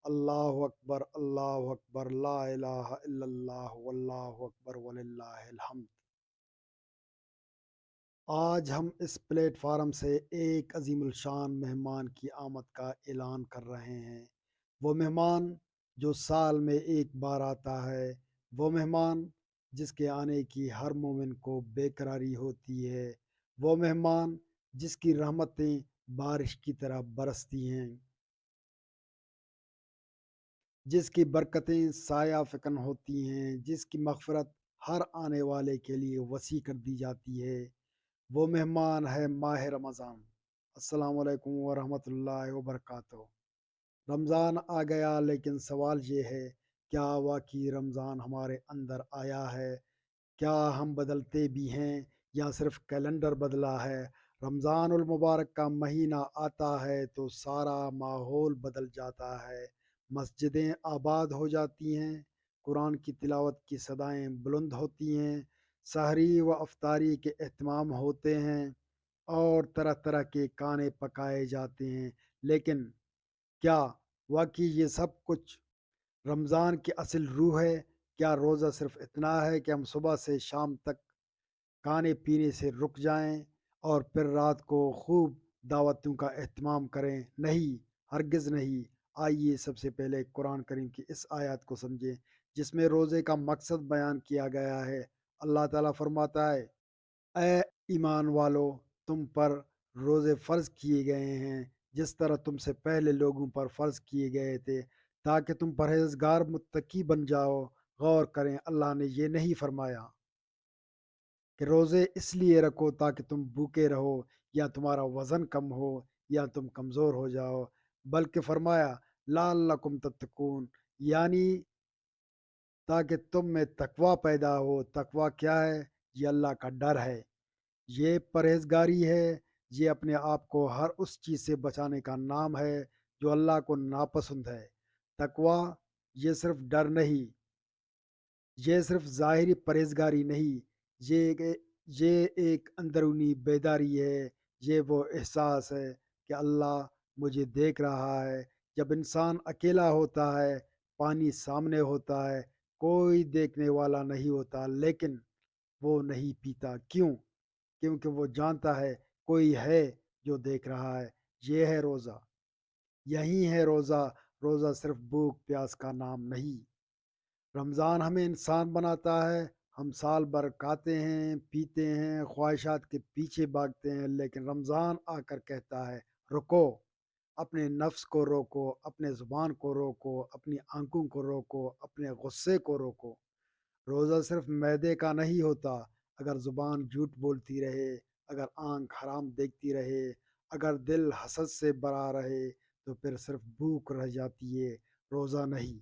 اللہ اکبر لا الہ الا اللہ واللہ اکبر وللہ الحمد۔ آج ہم اس پلیٹ فارم سے ایک عظیم الشان مہمان کی آمد کا اعلان کر رہے ہیں۔ وہ مہمان جو سال میں ایک بار آتا ہے، وہ مہمان جس کے آنے کی ہر مومن کو بے قراری ہوتی ہے، وہ مہمان جس کی رحمتیں بارش کی طرح برستی ہیں، جس کی برکتیں سایہ فکن ہوتی ہیں، جس کی مغفرت ہر آنے والے کے لیے وسیع کر دی جاتی ہے، وہ مہمان ہے ماہ رمضان۔ السلام علیکم ورحمۃ اللہ وبرکاتہ۔ رمضان آ گیا، لیکن سوال یہ ہے، کیا واقعی رمضان ہمارے اندر آیا ہے؟ کیا ہم بدلتے بھی ہیں یا صرف کیلنڈر بدلا ہے؟ رمضان المبارک کا مہینہ آتا ہے تو سارا ماحول بدل جاتا ہے، مسجدیں آباد ہو جاتی ہیں، قرآن کی تلاوت کی صدائیں بلند ہوتی ہیں، سحری و افطاری کے اہتمام ہوتے ہیں اور طرح طرح کے کھانے پکائے جاتے ہیں۔ لیکن کیا واقعی یہ سب کچھ رمضان کی اصل روح ہے؟ کیا روزہ صرف اتنا ہے کہ ہم صبح سے شام تک کھانے پینے سے رک جائیں اور پھر رات کو خوب دعوتوں کا اہتمام کریں؟ نہیں، ہرگز نہیں۔ آئیے سب سے پہلے قرآن کریم کی اس آیات کو سمجھیں جس میں روزے کا مقصد بیان کیا گیا ہے۔ اللہ تعالیٰ فرماتا ہے، اے ایمان والو، تم پر روزے فرض کیے گئے ہیں جس طرح تم سے پہلے لوگوں پر فرض کیے گئے تھے، تاکہ تم پرہیزگار متقی بن جاؤ۔ غور کریں، اللہ نے یہ نہیں فرمایا کہ روزے اس لیے رکھو تاکہ تم بھوکے رہو یا تمہارا وزن کم ہو یا تم کمزور ہو جاؤ، بلکہ فرمایا لعلکم تتقون، یعنی تاکہ تم میں تقوی پیدا ہو۔ تقوی کیا ہے؟ یہ اللہ کا ڈر ہے، یہ پرہیزگاری ہے، یہ اپنے آپ کو ہر اس چیز سے بچانے کا نام ہے جو اللہ کو ناپسند ہے۔ تقوی یہ صرف ڈر نہیں، یہ صرف ظاہری پرہیزگاری نہیں، یہ ایک اندرونی بیداری ہے، یہ وہ احساس ہے کہ اللہ مجھے دیکھ رہا ہے۔ جب انسان اکیلا ہوتا ہے، پانی سامنے ہوتا ہے، کوئی دیکھنے والا نہیں ہوتا، لیکن وہ نہیں پیتا۔ کیوں؟ کیونکہ وہ جانتا ہے کوئی ہے جو دیکھ رہا ہے۔ یہ ہے روزہ، یہی ہے روزہ۔ روزہ صرف بھوک پیاس کا نام نہیں۔ رمضان ہمیں انسان بناتا ہے۔ ہم سال بھر کھاتے ہیں، پیتے ہیں، خواہشات کے پیچھے بھاگتے ہیں، لیکن رمضان آ کر کہتا ہے، رکو، اپنے نفس کو روکو، اپنے زبان کو روکو، اپنی آنکھوں کو روکو، اپنے غصے کو روکو۔ روزہ صرف معدے کا نہیں ہوتا۔ اگر زبان جھوٹ بولتی رہے، اگر آنکھ حرام دیکھتی رہے، اگر دل حسد سے بھرا رہے، تو پھر صرف بھوک رہ جاتی ہے، روزہ نہیں۔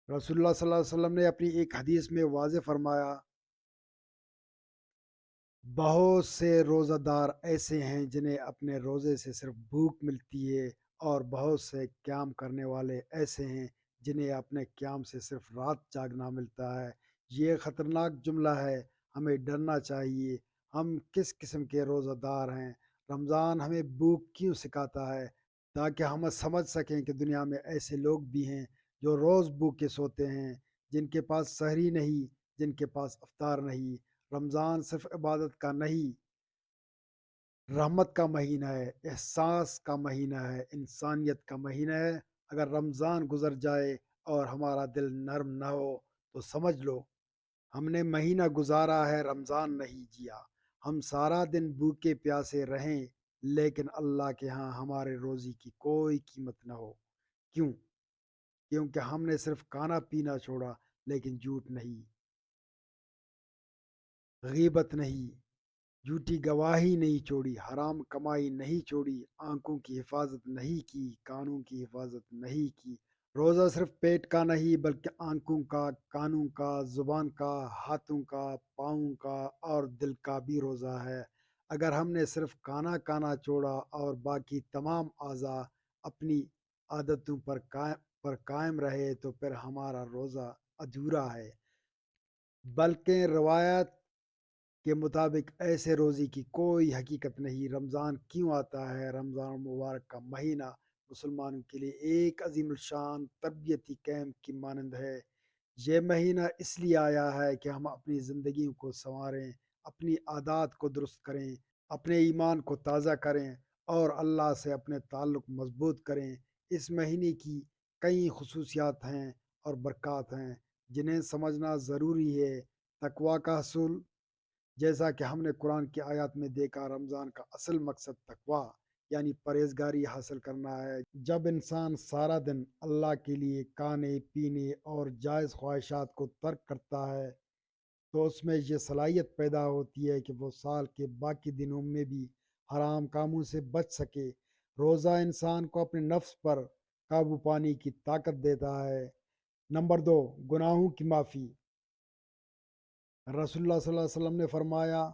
رسول اللہ صلی اللہ علیہ وسلم نے اپنی ایک حدیث میں واضح فرمایا، بہت سے روزہ دار ایسے ہیں جنہیں اپنے روزے سے صرف بھوک ملتی ہے، اور بہت سے قیام کرنے والے ایسے ہیں جنہیں اپنے قیام سے صرف رات جاگنا ملتا ہے۔ یہ خطرناک جملہ ہے، ہمیں ڈرنا چاہیے۔ ہم کس قسم کے روزہ دار ہیں؟ رمضان ہمیں بھوک کیوں سکھاتا ہے؟ تاکہ ہم سمجھ سکیں کہ دنیا میں ایسے لوگ بھی ہیں جو روز بھوکے سوتے ہیں، جن کے پاس سحری نہیں، جن کے پاس افطار نہیں۔ رمضان صرف عبادت کا نہیں، رحمت کا مہینہ ہے، احساس کا مہینہ ہے، انسانیت کا مہینہ ہے۔ اگر رمضان گزر جائے اور ہمارا دل نرم نہ ہو تو سمجھ لو ہم نے مہینہ گزارا ہے، رمضان نہیں جیا۔ ہم سارا دن بھوکے پیاسے رہیں لیکن اللہ کے ہاں ہمارے روزی کی کوئی قیمت نہ ہو۔ کیوں؟ کیونکہ ہم نے صرف کھانا پینا چھوڑا، لیکن جھوٹ نہیں، غیبت نہیں، جھوٹی گواہی نہیں چھوڑی، حرام کمائی نہیں چھوڑی، آنکھوں کی حفاظت نہیں کی، کانوں کی حفاظت نہیں کی۔ روزہ صرف پیٹ کا نہیں بلکہ آنکھوں کا، کانوں کا، زبان کا، ہاتھوں کا، پاؤں کا اور دل کا بھی روزہ ہے۔ اگر ہم نے صرف کھانا چھوڑا اور باقی تمام اعضاء اپنی عادتوں پر قائم رہے تو پھر ہمارا روزہ ادھورا ہے۔ بلکہ روایت کے مطابق ایسے روزے کی کوئی حقیقت نہیں۔ رمضان کیوں آتا ہے؟ رمضان مبارک کا مہینہ مسلمانوں کے لیے ایک عظیم الشان تربیتی کیمپ کی مانند ہے۔ یہ مہینہ اس لیے آیا ہے کہ ہم اپنی زندگیوں کو سنواریں، اپنی عادات کو درست کریں، اپنے ایمان کو تازہ کریں اور اللہ سے اپنے تعلق مضبوط کریں۔ اس مہینے کی کئی خصوصیات ہیں اور برکات ہیں جنہیں سمجھنا ضروری ہے۔ تقوی کا حصول، جیسا کہ ہم نے قرآن کی آیات میں دیکھا، رمضان کا اصل مقصد تقوی یعنی پرہیزگاری حاصل کرنا ہے۔ جب انسان سارا دن اللہ کے لیے کھانے پینے اور جائز خواہشات کو ترک کرتا ہے تو اس میں یہ صلاحیت پیدا ہوتی ہے کہ وہ سال کے باقی دنوں میں بھی حرام کاموں سے بچ سکے۔ روزہ انسان کو اپنے نفس پر قابو پانے کی طاقت دیتا ہے۔ نمبر دو، گناہوں کی معافی۔ رسول اللہ صلی اللہ علیہ وسلم نے فرمایا،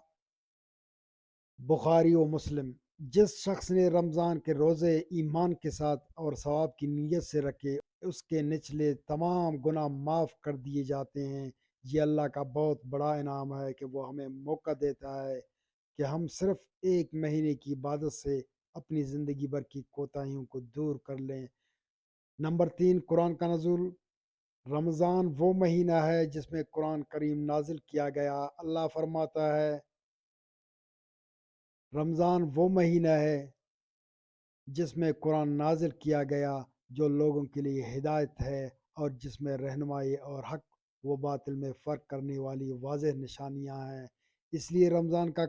بخاری و مسلم، جس شخص نے رمضان کے روزے ایمان کے ساتھ اور ثواب کی نیت سے رکھے اس کے نچلے تمام گناہ معاف کر دیے جاتے ہیں۔ یہ اللہ کا بہت بڑا انعام ہے کہ وہ ہمیں موقع دیتا ہے کہ ہم صرف ایک مہینے کی عبادت سے اپنی زندگی بھر کی کوتاہیوں کو دور کر لیں۔ نمبر تین، قرآن کا نزول۔ رمضان وہ مہینہ ہے جس میں قرآن کریم نازل کیا گیا۔ اللہ فرماتا ہے، رمضان وہ مہینہ ہے جس میں قرآن نازل کیا گیا، جو لوگوں کے لیے ہدایت ہے اور جس میں رہنمائی اور حق و باطل میں فرق کرنے والی واضح نشانیاں ہیں۔ اس لیے رمضان کا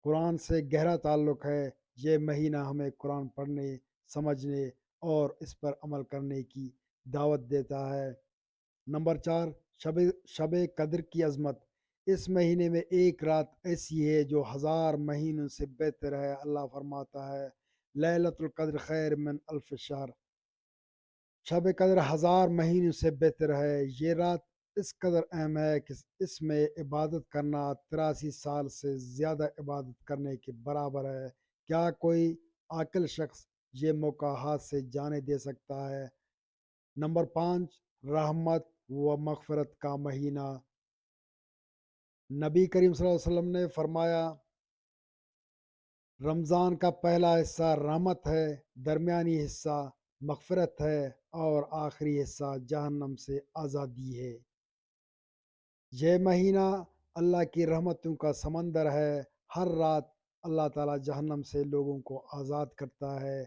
قرآن سے گہرا تعلق ہے۔ یہ مہینہ ہمیں قرآن پڑھنے، سمجھنے اور اس پر عمل کرنے کی دعوت دیتا ہے۔ نمبر چار، شب قدر کی عظمت۔ اس مہینے میں ایک رات ایسی ہے جو 1000 مہینوں سے بہتر ہے۔ اللہ فرماتا ہے، لیلۃ القدر خیر من الف شہر۔ شب قدر 1000 مہینوں سے بہتر ہے۔ یہ رات اس قدر اہم ہے کہ اس میں عبادت کرنا 83 سال سے زیادہ عبادت کرنے کے برابر ہے۔ کیا کوئی عاقل شخص یہ موقع ہاتھ سے جانے دے سکتا ہے؟ نمبر پانچ، رحمت و مغفرت کا مہینہ۔ نبی کریم صلی اللہ علیہ وسلم نے فرمایا، رمضان کا پہلا حصہ رحمت ہے، درمیانی حصہ مغفرت ہے اور آخری حصہ جہنم سے آزادی ہے۔ یہ مہینہ اللہ کی رحمتوں کا سمندر ہے۔ ہر رات اللہ تعالیٰ جہنم سے لوگوں کو آزاد کرتا ہے۔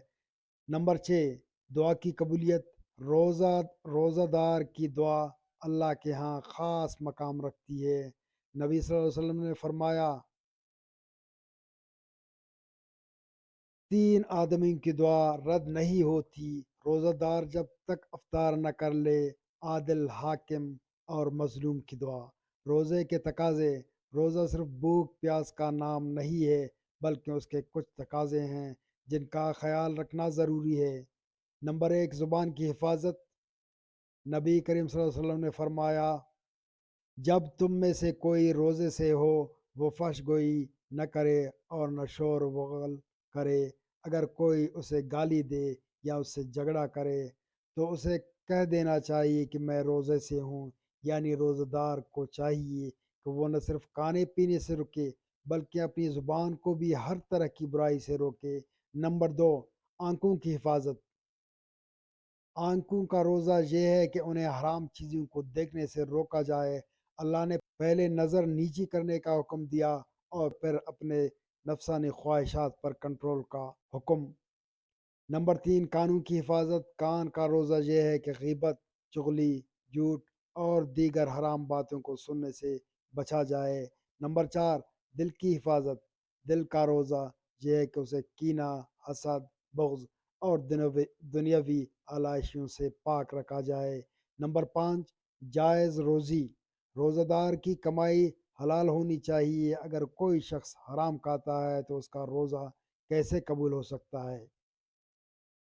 نمبر چھ، دعا کی قبولیت۔ روزہ دار کی دعا اللہ کے ہاں خاص مقام رکھتی ہے۔ نبی صلی اللہ علیہ وسلم نے فرمایا، 3 آدمیوں کی دعا رد نہیں ہوتی، روزہ دار جب تک افطار نہ کر لے، عادل حاکم اور مظلوم کی دعا۔ روزے کے تقاضے۔ روزہ صرف بھوک پیاس کا نام نہیں ہے بلکہ اس کے کچھ تقاضے ہیں جن کا خیال رکھنا ضروری ہے۔ نمبر ایک، زبان کی حفاظت۔ نبی کریم صلی اللہ علیہ وسلم نے فرمایا، جب تم میں سے کوئی روزے سے ہو وہ فحش گوئی نہ کرے اور نہ شور و غل کرے۔ اگر کوئی اسے گالی دے یا اس سے جھگڑا کرے تو اسے کہہ دینا چاہیے کہ میں روزے سے ہوں، یعنی روزہ دار کو چاہیے کہ وہ نہ صرف کھانے پینے سے رکے بلکہ اپنی زبان کو بھی ہر طرح کی برائی سے روکے۔ نمبر دو، آنکھوں کی حفاظت۔ آنکھوں کا روزہ یہ ہے کہ انہیں حرام چیزوں کو دیکھنے سے روکا جائے۔ اللہ نے پہلے نظر نیچی کرنے کا حکم دیا اور پھر اپنے نفسانی خواہشات پر کنٹرول کا حکم۔ نمبر تین، کانوں کی حفاظت۔ کان کا روزہ یہ ہے کہ غیبت، چغلی، جھوٹ اور دیگر حرام باتوں کو سننے سے بچا جائے۔ نمبر چار، دل کی حفاظت۔ دل کا روزہ یہ ہے کہ اسے کینہ، حسد، بغض اور دنیاوی آلائشوں سے پاک رکھا جائے۔ نمبر پانچ، جائز روزی۔ روزہ دار کی کمائی حلال ہونی چاہیے۔ اگر کوئی شخص حرام کھاتا ہے تو اس کا روزہ کیسے قبول ہو سکتا ہے؟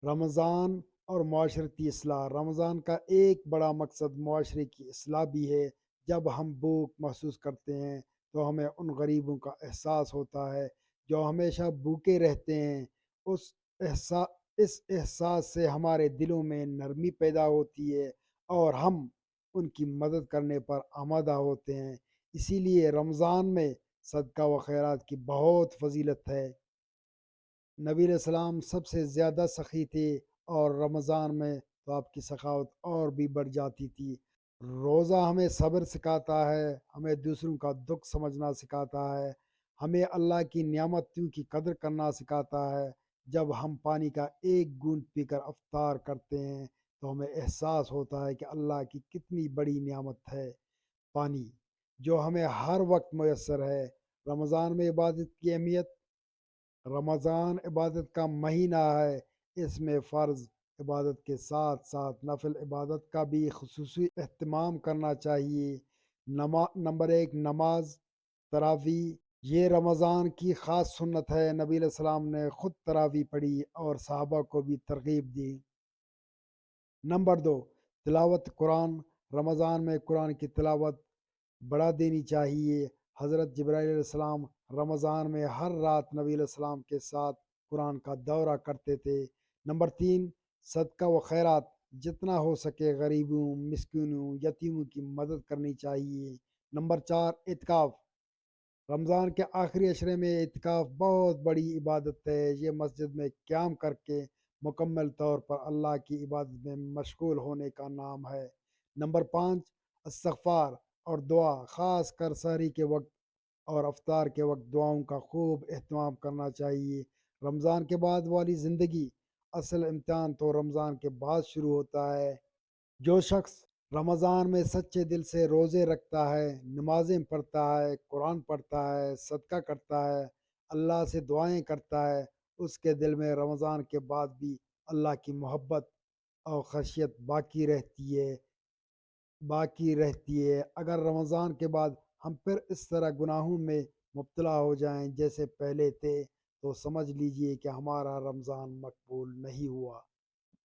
رمضان اور معاشرتی اصلاح۔ رمضان کا ایک بڑا مقصد معاشرے کی اصلاح بھی ہے۔ جب ہم بھوک محسوس کرتے ہیں تو ہمیں ان غریبوں کا احساس ہوتا ہے جو ہمیشہ بھوکے رہتے ہیں۔ اس احساس سے ہمارے دلوں میں نرمی پیدا ہوتی ہے اور ہم ان کی مدد کرنے پر آمادہ ہوتے ہیں۔ اسی لیے رمضان میں صدقہ و خیرات کی بہت فضیلت ہے۔ نبی علیہ السلام سب سے زیادہ سخی تھے اور رمضان میں تو آپ کی سخاوت اور بھی بڑھ جاتی تھی۔ روزہ ہمیں صبر سکھاتا ہے، ہمیں دوسروں کا دکھ سمجھنا سکھاتا ہے، ہمیں اللہ کی نعمتوں کی قدر کرنا سکھاتا ہے۔ جب ہم پانی کا ایک گوند پی کر افطار کرتے ہیں تو ہمیں احساس ہوتا ہے کہ اللہ کی کتنی بڑی نعمت ہے پانی، جو ہمیں ہر وقت میسر ہے۔ رمضان میں عبادت کی اہمیت، رمضان عبادت کا مہینہ ہے، اس میں فرض عبادت کے ساتھ ساتھ نفل عبادت کا بھی خصوصی اہتمام کرنا چاہیے۔ نمبر ایک، نماز تراویح، یہ رمضان کی خاص سنت ہے، نبی علیہ السلام نے خود تراویح پڑھی اور صحابہ کو بھی ترغیب دی۔ نمبر دو، تلاوت قرآن، رمضان میں قرآن کی تلاوت بڑھا دینی چاہیے۔ حضرت جبرائیل علیہ السلام رمضان میں ہر رات نبی علیہ السلام کے ساتھ قرآن کا دورہ کرتے تھے۔ نمبر تین، صدقہ و خیرات، جتنا ہو سکے غریبوں، مسکینوں، یتیموں کی مدد کرنی چاہیے۔ نمبر چار، اعتکاف، رمضان کے آخری عشرے میں اعتکاف بہت بڑی عبادت ہے، یہ مسجد میں قیام کر کے مکمل طور پر اللہ کی عبادت میں مشغول ہونے کا نام ہے۔ نمبر پانچ، استغفار اور دعا، خاص کر سحری کے وقت اور افطار کے وقت دعاؤں کا خوب اہتمام کرنا چاہیے۔ رمضان کے بعد والی زندگی، اصل امتحان تو رمضان کے بعد شروع ہوتا ہے۔ جو شخص رمضان میں سچے دل سے روزے رکھتا ہے، نمازیں پڑھتا ہے، قرآن پڑھتا ہے، صدقہ کرتا ہے، اللہ سے دعائیں کرتا ہے، اس کے دل میں رمضان کے بعد بھی اللہ کی محبت اور خشیت باقی رہتی ہے۔ اگر رمضان کے بعد ہم پھر اس طرح گناہوں میں مبتلا ہو جائیں جیسے پہلے تھے تو سمجھ لیجئے کہ ہمارا رمضان مقبول نہیں ہوا۔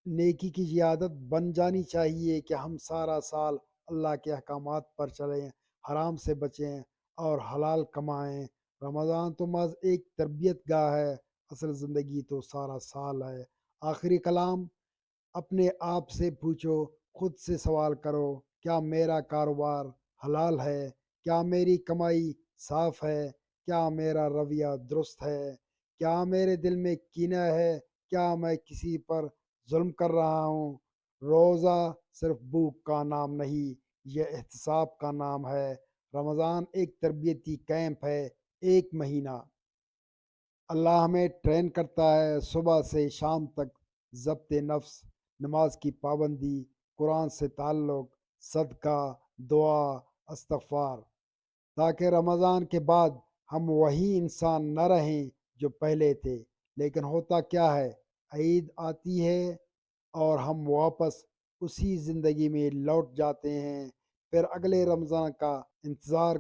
نیکی کی یہ عادت بن جانی چاہیے کہ ہم سارا سال اللہ کے احکامات پر چلیں، حرام سے بچیں اور حلال کمائیں۔ رمضان تو محض ایک تربیت گاہ ہے، اصل زندگی تو سارا سال ہے۔ آخری کلام، اپنے آپ سے پوچھو، خود سے سوال کرو، کیا میرا کاروبار حلال ہے؟ کیا میری کمائی صاف ہے؟ کیا میرا رویہ درست ہے؟ کیا میرے دل میں کینہ ہے؟ کیا میں کسی پر ظلم کر رہا ہوں؟ روزہ صرف بھوک کا نام نہیں، یہ احتساب کا نام ہے۔ رمضان ایک تربیتی کیمپ ہے، ایک مہینہ اللہ ہمیں ٹرین کرتا ہے، صبح سے شام تک ضبط نفس، نماز کی پابندی، قرآن سے تعلق، صدقہ، دعا، استغفار، تاکہ رمضان کے بعد ہم وہی انسان نہ رہیں جو پہلے تھے۔ لیکن ہوتا کیا ہے، عید آتی ہے اور ہم واپس اسی زندگی میں لوٹ جاتے ہیں۔ پھر اگلے رمضان کا انتظار،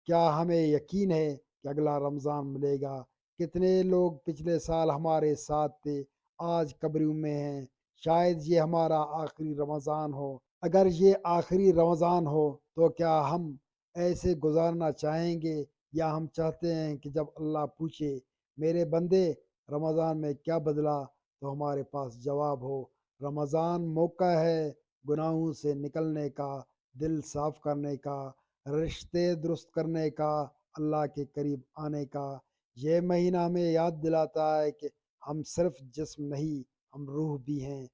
کیا ہمیں یقین ہے کہ اگلا رمضان ملے گا؟ کتنے لوگ پچھلے سال ہمارے ساتھ تھے، آج قبروں میں ہیں، شاید یہ ہمارا آخری رمضان ہو۔ اگر یہ آخری رمضان ہو تو کیا ہم ایسے گزارنا چاہیں گے، یا ہم چاہتے ہیں کہ جب اللہ پوچھے میرے بندے رمضان میں کیا بدلا تو ہمارے پاس جواب ہو، رمضان موقع ہے گناہوں سے نکلنے کا، دل صاف کرنے کا، رشتے درست کرنے کا، اللہ کے قریب آنے کا۔ یہ مہینہ ہمیں یاد دلاتا ہے کہ ہم صرف جسم نہیں، ہم روح بھی ہیں۔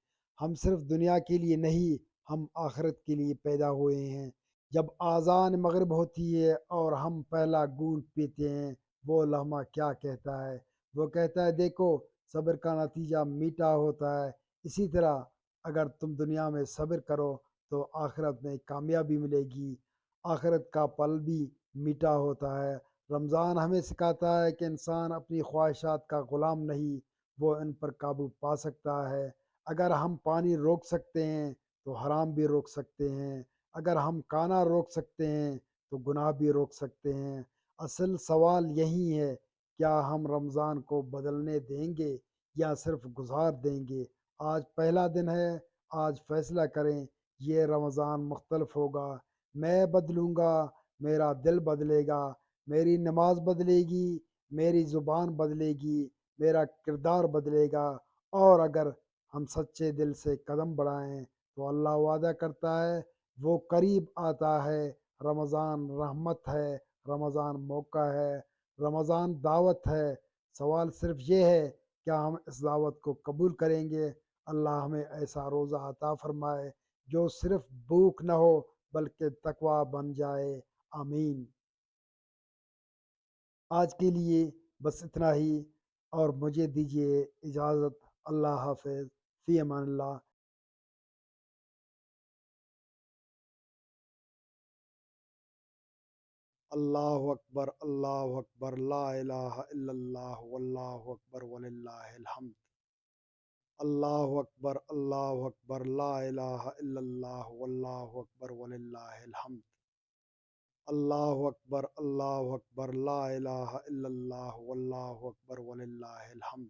ہم صرف دنیا کے لیے نہیں، ہم آخرت کے لیے پیدا ہوئے ہیں۔ جب اذان مغرب ہوتی ہے اور ہم پہلا گھونٹ پیتے ہیں، وہ لمحہ کیا کہتا ہے؟ وہ کہتا ہے، دیکھو صبر کا نتیجہ میٹھا ہوتا ہے۔ اسی طرح اگر تم دنیا میں صبر کرو تو آخرت میں کامیابی ملے گی، آخرت کا پل بھی میٹھا ہوتا ہے۔ رمضان ہمیں سکھاتا ہے کہ انسان اپنی خواہشات کا غلام نہیں، وہ ان پر قابو پا سکتا ہے۔ اگر ہم پانی روک سکتے ہیں تو حرام بھی روک سکتے ہیں، اگر ہم کھانا روک سکتے ہیں تو گناہ بھی روک سکتے ہیں۔ اصل سوال یہی ہے، کیا ہم رمضان کو بدلنے دیں گے یا صرف گزار دیں گے؟ آج پہلا دن ہے، آج فیصلہ کریں، یہ رمضان مختلف ہوگا، میں بدلوں گا، میرا دل بدلے گا، میری نماز بدلے گی، میری زبان بدلے گی، میرا کردار بدلے گا۔ اور اگر ہم سچے دل سے قدم بڑھائیں تو اللہ وعدہ کرتا ہے وہ قریب آتا ہے۔ رمضان رحمت ہے، رمضان موقع ہے، رمضان دعوت ہے۔ سوال صرف یہ ہے، کیا ہم اس دعوت کو قبول کریں گے؟ اللہ ہمیں ایسا روزہ عطا فرمائے جو صرف بھوک نہ ہو بلکہ تقوی بن جائے، آمین۔ آج کے لیے بس اتنا ہی، اور مجھے دیجیے اجازت۔ اللہ حافظ، فی امان اللہ۔ اللہ اکبر، اللہ اکبر، لا الہ الا اللہ، واللہ اکبر وللہ الحمد۔ اللہ اکبر، اللہ اکبر، لا الہ الا اللہ، واللہ اکبر وللہ الحمد۔ اللہ اکبر، اللہ اکبر، لا الہ الا اللہ، واللہ اکبر وللہ الحمد۔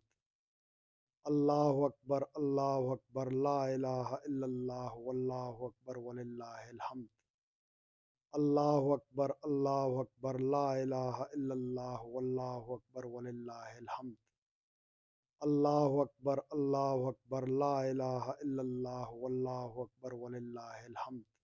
اللہ اکبر، اللہ اکبر، لا الہ الا اللہ، واللہ اکبر وللہ الحمد۔ اللہ اکبر، اللہ اکبر، لا الہ الا اللہ، واللہ اکبر وللہ الحمد۔ اللہ اکبر، اللہ اکبر، لا الہ الا اللہ، واللہ اکبر وللہ الحمد۔